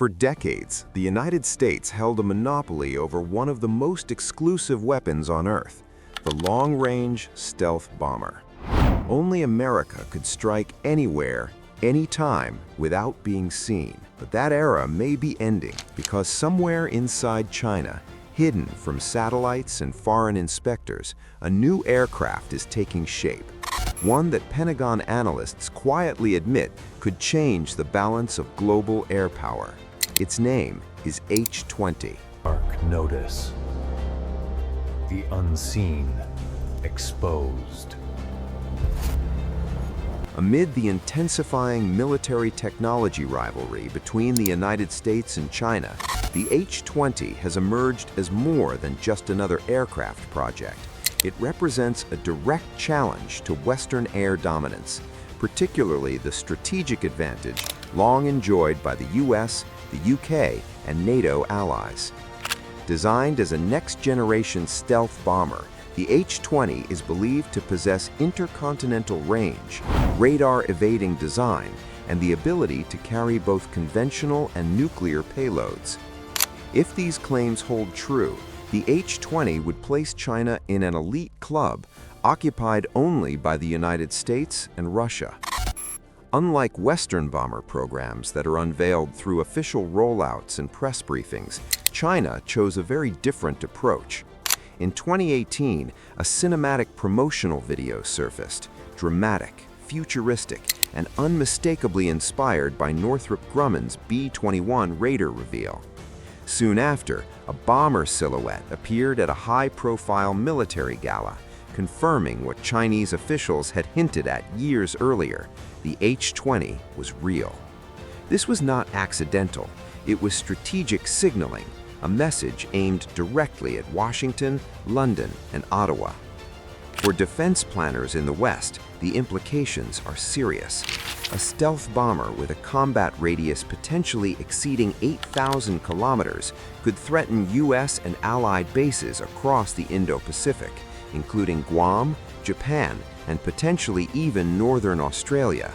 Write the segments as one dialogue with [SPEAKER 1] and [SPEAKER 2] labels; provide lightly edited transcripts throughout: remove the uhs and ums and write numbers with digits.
[SPEAKER 1] For decades, the United States held a monopoly over one of the most exclusive weapons on Earth, the long-range stealth bomber. Only America could strike anywhere, anytime, without being seen. But that era may be ending because somewhere inside China, hidden from satellites and foreign inspectors, a new aircraft is taking shape. One that Pentagon analysts quietly admit could change the balance of global air power. Its name is H-20.
[SPEAKER 2] Dark notice. The unseen exposed.
[SPEAKER 1] Amid the intensifying military technology rivalry between the United States and China, the H-20 has emerged as more than just another aircraft project. It represents a direct challenge to Western air dominance, particularly the strategic advantage long enjoyed by the US, the UK, and NATO allies. Designed as a next-generation stealth bomber, the H-20 is believed to possess intercontinental range, radar-evading design, and the ability to carry both conventional and nuclear payloads. If these claims hold true, the H-20 would place China in an elite club occupied only by the United States and Russia. Unlike Western bomber programs that are unveiled through official rollouts and press briefings, China chose a very different approach. In 2018, a cinematic promotional video surfaced, dramatic, futuristic, and unmistakably inspired by Northrop Grumman's B-21 Raider reveal. Soon after, a bomber silhouette appeared at a high-profile military gala, confirming what Chinese officials had hinted at years earlier: the H-20 was real. This was not accidental. It was strategic signaling, a message aimed directly at Washington, London, and Ottawa. For defense planners in the West, the implications are serious. A stealth bomber with a combat radius potentially exceeding 8,000 kilometers could threaten US and allied bases across the Indo-Pacific, including Guam, Japan, and potentially even northern Australia.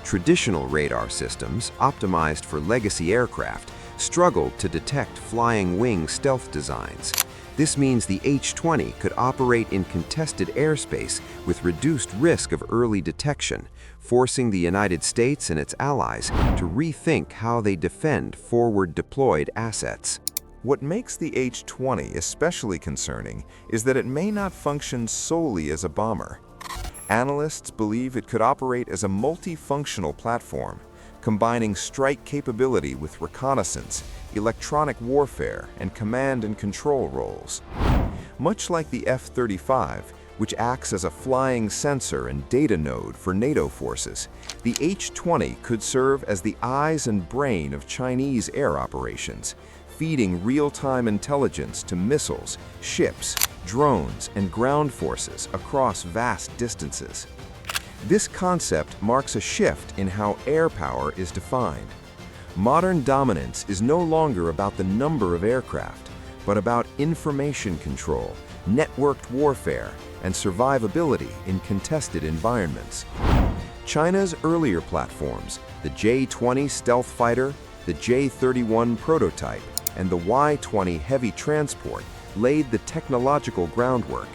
[SPEAKER 1] Traditional radar systems, optimized for legacy aircraft, struggled to detect flying wing stealth designs. This means the H-20 could operate in contested airspace with reduced risk of early detection, forcing the United States and its allies to rethink how they defend forward-deployed assets.
[SPEAKER 3] What makes the H-20 especially concerning is that it may not function solely as a bomber. Analysts believe it could operate as a multifunctional platform, combining strike capability with reconnaissance, electronic warfare, and command and control roles. Much like the F-35, which acts as a flying sensor and data node for NATO forces, the H-20 could serve as the eyes and brain of Chinese air operations, feeding real-time intelligence to missiles, ships, drones, and ground forces across vast distances. This concept marks a shift in how air power is defined. Modern dominance is no longer about the number of aircraft, but about information control, networked warfare, and survivability in contested environments. China's earlier platforms, the J-20 stealth fighter, the J-31 prototype, and the Y-20 heavy transport, laid the technological groundwork.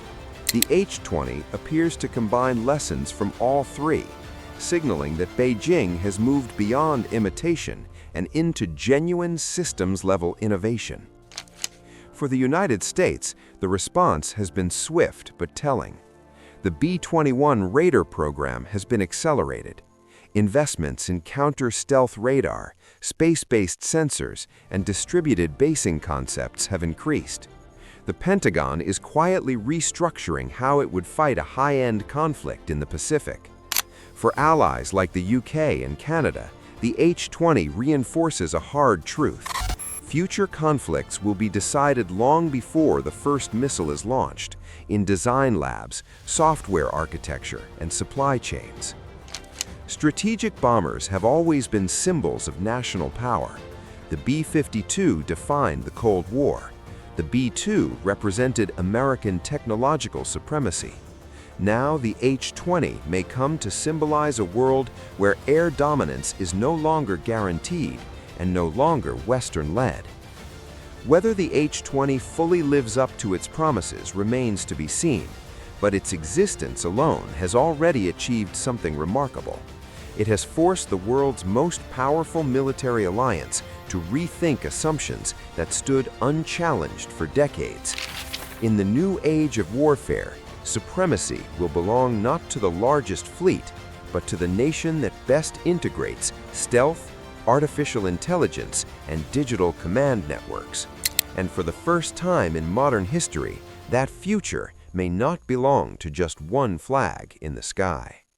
[SPEAKER 3] The H-20 appears to combine lessons from all three, signaling that Beijing has moved beyond imitation and into genuine systems-level innovation. For the United States, the response has been swift but telling. The B-21 Raider program has been accelerated. Investments in counter-stealth radar, space-based sensors, and distributed basing concepts have increased. The Pentagon is quietly restructuring how it would fight a high-end conflict in the Pacific. For allies like the UK and Canada, the H-20 reinforces a hard truth. Future conflicts will be decided long before the first missile is launched, in design labs, software architecture, and supply chains. Strategic bombers have always been symbols of national power. The B-52 defined the Cold War. The B-2 represented American technological supremacy. Now the H-20 may come to symbolize a world where air dominance is no longer guaranteed
[SPEAKER 1] and no longer Western-led. Whether the H-20 fully lives up to its promises remains to be seen, but its existence alone has already achieved something remarkable. It has forced the world's most powerful military alliance to rethink assumptions that stood unchallenged for decades. In the new age of warfare, supremacy will belong not to the largest fleet, but to the nation that best integrates stealth, artificial intelligence, and digital command networks. And for the first time in modern history, that future may not belong to just one flag in the sky.